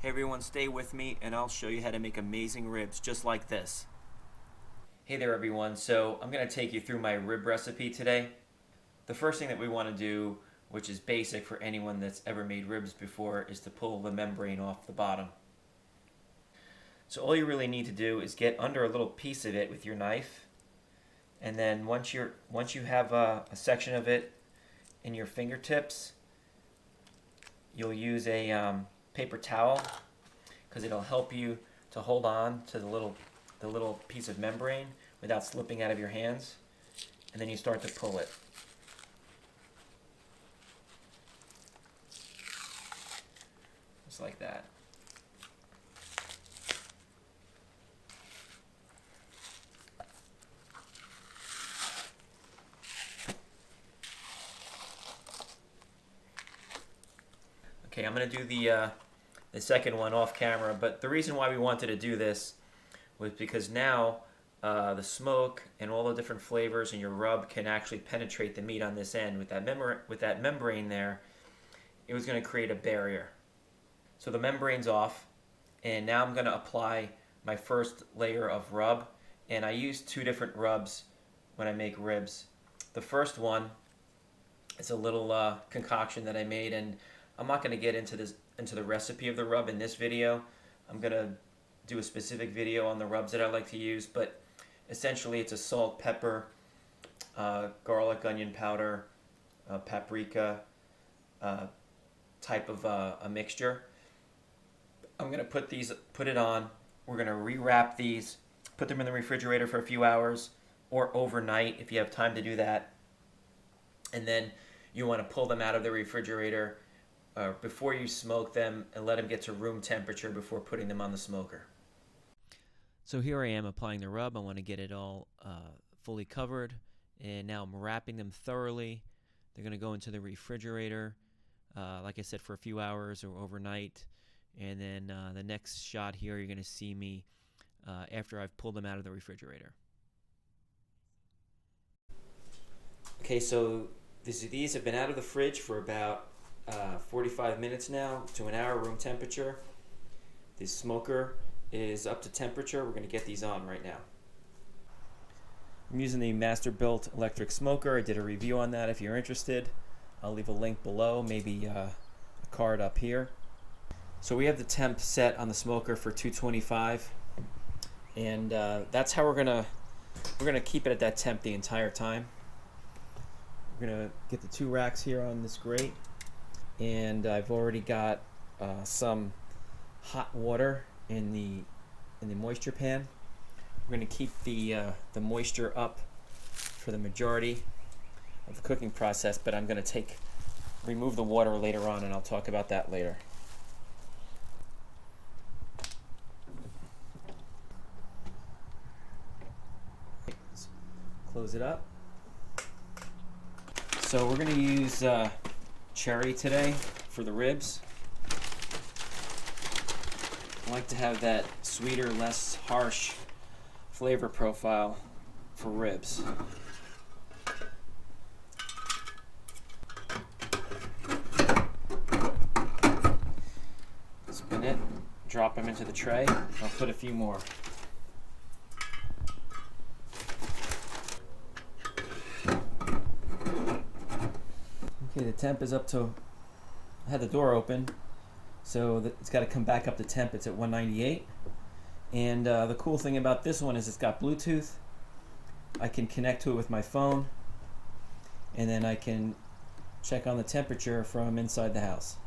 Hey everyone, stay with me and I'll show you how to make amazing ribs just like this. Hey there everyone, so I'm going to take you through my rib recipe today. The first thing that we want to do, which is basic for anyone that's ever made ribs before, is to pull the membrane off the bottom. So all you really need to do is get under a little piece of it with your knife, and then once you have a section of it in your fingertips, you'll use a paper towel because it'll help you to hold on to the little piece of membrane without slipping out of your hands, and then you start to pull it. Just like that. Okay, I'm going to do the second one off camera, but the reason why we wanted to do this was because now the smoke and all the different flavors in your rub can actually penetrate the meat on this end. With that membrane there, it was going to create a barrier. So the membrane's off, and now I'm going to apply my first layer of rub, and I use two different rubs when I make ribs. The first one is a little concoction that I made, and I'm not going to get into the recipe of the rub in this video. I'm going to do a specific video on the rubs that I like to use, but essentially it's a salt, pepper, garlic, onion powder, paprika type of a mixture. I'm going to put it on. We're going to rewrap these, put them in the refrigerator for a few hours or overnight if you have time to do that. And then you want to pull them out of the refrigerator before you smoke them and let them get to room temperature before putting them on the smoker. So here I am applying the rub. I want to get it all fully covered, and now I'm wrapping them thoroughly. They're going to go into the refrigerator, like I said, for a few hours or overnight, and then the next shot here you're going to see me after I've pulled them out of the refrigerator. Okay, so these have been out of the fridge for about 45 minutes now to an hour room temperature. The smoker is up to temperature. We're going to get these on right now. I'm using the masterbuilt electric smoker. I did a review on that if you're interested. I'll leave a link below, maybe a card up here. So we have the temp set on the smoker for 225, and that's how we're gonna keep it at that temp the entire time. We're gonna get the two racks here on this grate, and I've already got some hot water in the moisture pan. We're going to keep the moisture up for the majority of the cooking process, but I'm going to remove the water later on, and I'll talk about that later. Let's close it up. So we're going to use cherry today for the ribs. I like to have that sweeter, less harsh flavor profile for ribs. Spin it, drop them into the tray. I'll put a few more. Okay, the temp is up to, I had the door open, so it's got to come back up to temp. It's at 198. And the cool thing about this one is it's got Bluetooth. I can connect to it with my phone, and then I can check on the temperature from inside the house.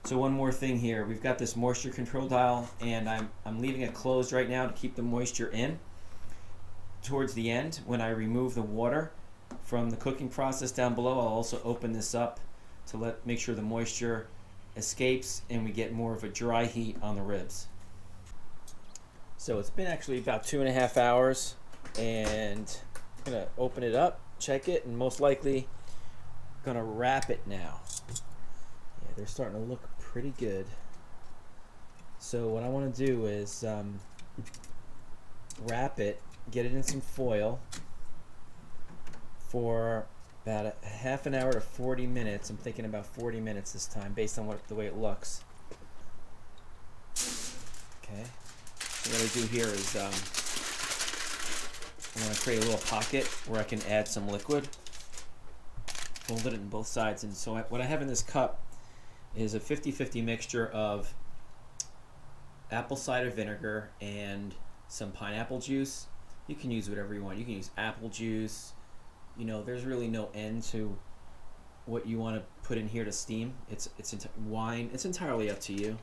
So one more thing here. We've got this moisture control dial, and I'm leaving it closed right now to keep the moisture in. Towards the end, when I remove the water from the cooking process down below, I'll also open this up to make sure the moisture escapes and we get more of a dry heat on the ribs. So it's been actually about 2.5 hours, and I'm gonna open it up, check it, and most likely gonna wrap it now. Yeah, they're starting to look pretty good. So what I want to do is wrap it, get it in some foil for about a half an hour to 40 minutes. I'm thinking about 40 minutes this time based on the way it looks. what I do here is I want to create a little pocket where I can add some liquid. Fold it in both sides, and so what I have in this cup is a 50-50 mixture of apple cider vinegar and some pineapple juice. You can use whatever you want. You can use apple juice. You know, there's really no end to what you want to put in here to steam. It's wine. It's entirely up to you.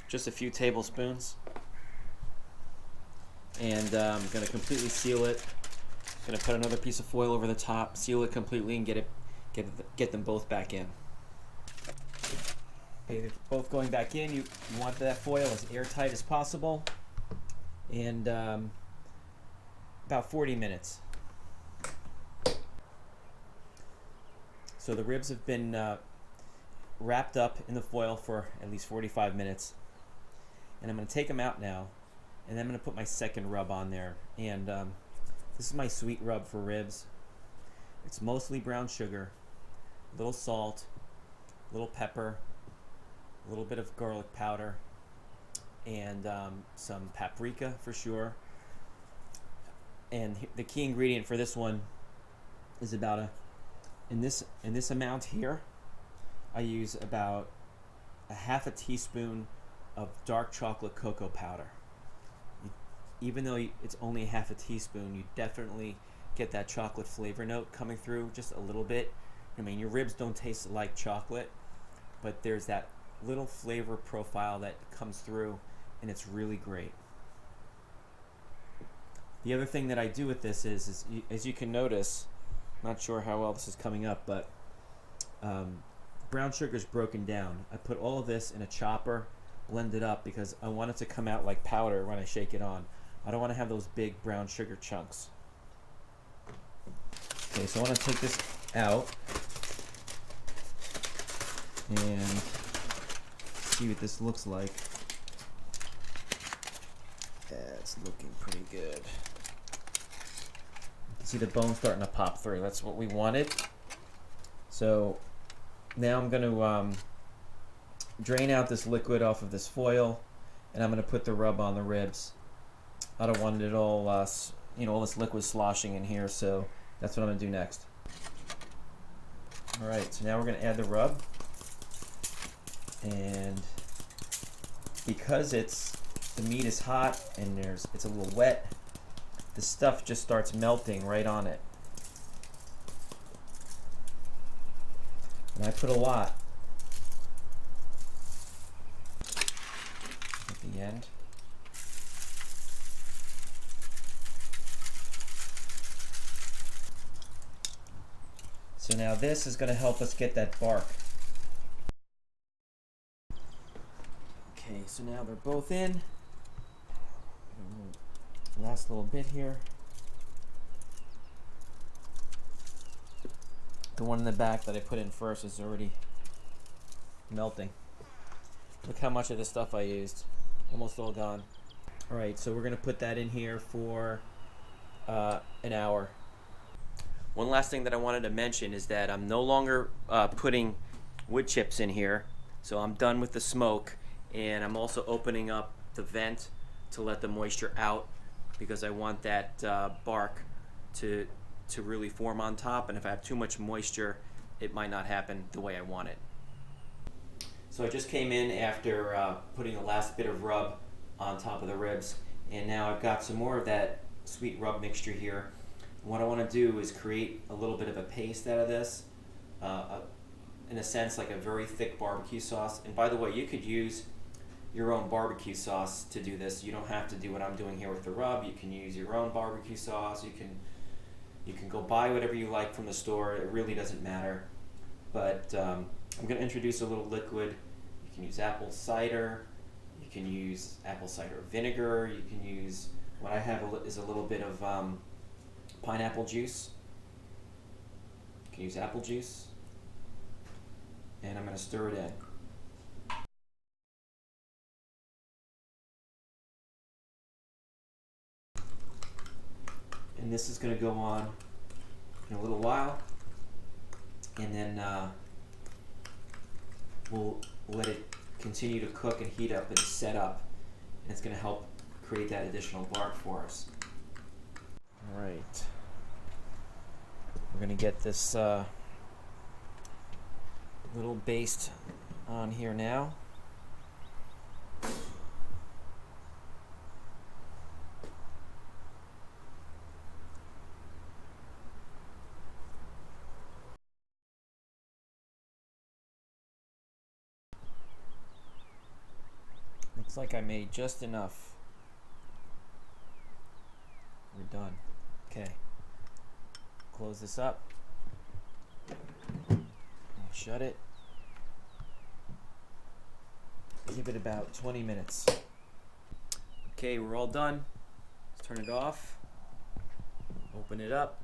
Just a few tablespoons. And I'm going to completely seal it. I'm going to put another piece of foil over the top, seal it completely, and get them both back in. Okay, they're both going back in. You want that foil as airtight as possible. And about 40 minutes. So the ribs have been wrapped up in the foil for at least 45 minutes. And I'm going to take them out now. And then I'm going to put my second rub on there. And this is my sweet rub for ribs. It's mostly brown sugar, a little salt, a little pepper, a little bit of garlic powder, and some paprika for sure. And the key ingredient for this one is about in this amount here, I use about a half a teaspoon of dark chocolate cocoa powder. Even though it's only half a teaspoon, you definitely get that chocolate flavor note coming through just a little bit. I mean, your ribs don't taste like chocolate, but there's that little flavor profile that comes through, and it's really great. The other thing that I do with this is as you can notice, not sure how well this is coming up, but brown sugar is broken down. I put all of this in a chopper, blend it up, because I want it to come out like powder when I shake it on. I don't want to have those big brown sugar chunks. Okay, so I want to take this out and see what this looks like. Yeah, it's looking pretty good. You can see the bone starting to pop through. That's what we wanted. So now I'm going to drain out this liquid off of this foil, and I'm going to put the rub on the ribs. I don't want it all, all this liquid sloshing in here, so that's what I'm going to do next. All right, so now we're going to add the rub, and because the meat is hot and it's a little wet, the stuff just starts melting right on it. And I put a lot at the end. So now this is going to help us get that bark. Okay, so now they're both in. Last little bit here. The one in the back that I put in first is already melting. Look how much of this stuff I used. Almost all gone. Alright, so we're going to put that in here for an hour. One last thing that I wanted to mention is that I'm no longer putting wood chips in here. So I'm done with the smoke, and I'm also opening up the vent to let the moisture out, because I want that bark to really form on top, and if I have too much moisture, it might not happen the way I want it. So I just came in after putting the last bit of rub on top of the ribs, and now I've got some more of that sweet rub mixture here. What I want to do is create a little bit of a paste out of this, in a sense like a very thick barbecue sauce. And by the way, you could use your own barbecue sauce to do this. You don't have to do what I'm doing here with the rub. You can use your own barbecue sauce. You can go buy whatever you like from the store. It really doesn't matter. But I'm going to introduce a little liquid. You can use apple cider. You can use apple cider vinegar. You can use, what I have is a little bit of pineapple juice. You can use apple juice. And I'm going to stir it in. And this is going to go on in a little while, and then we'll let it continue to cook and heat up and set up, and it's going to help create that additional bark for us. All right, we're going to get this little baste on here now. Looks like I made just enough. We're done. Okay. Close this up. Shut it. Give it about 20 minutes. Okay, we're all done. Let's turn it off. Open it up.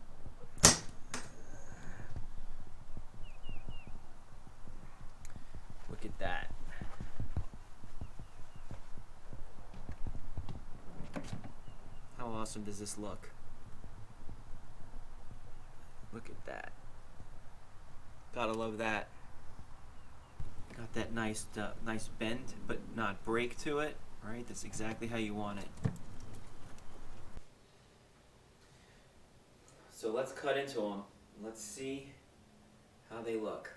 Look at that. How awesome does this look? Look at that. Gotta love that. Got that nice bend, but not break to it. Right? That's exactly how you want it. So let's cut into them. Let's see how they look.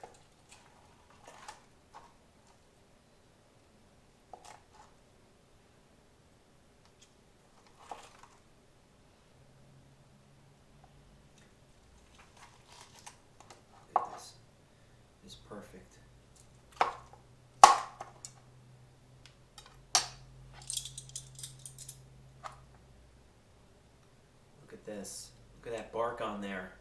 Look at this. It's perfect. Look at this. Look at that bark on there.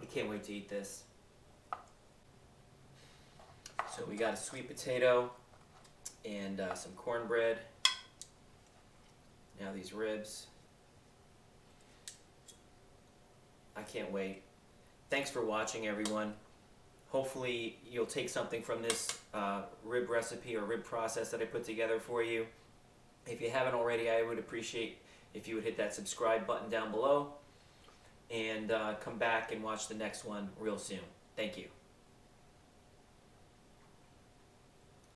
I can't wait to eat this. So we got a sweet potato and some cornbread. Now these ribs. I can't wait. Thanks for watching, everyone. Hopefully you'll take something from this rib recipe or rib process that I put together for you. If you haven't already, I would appreciate if you would hit that subscribe button down below and come back and watch the next one real soon. Thank you.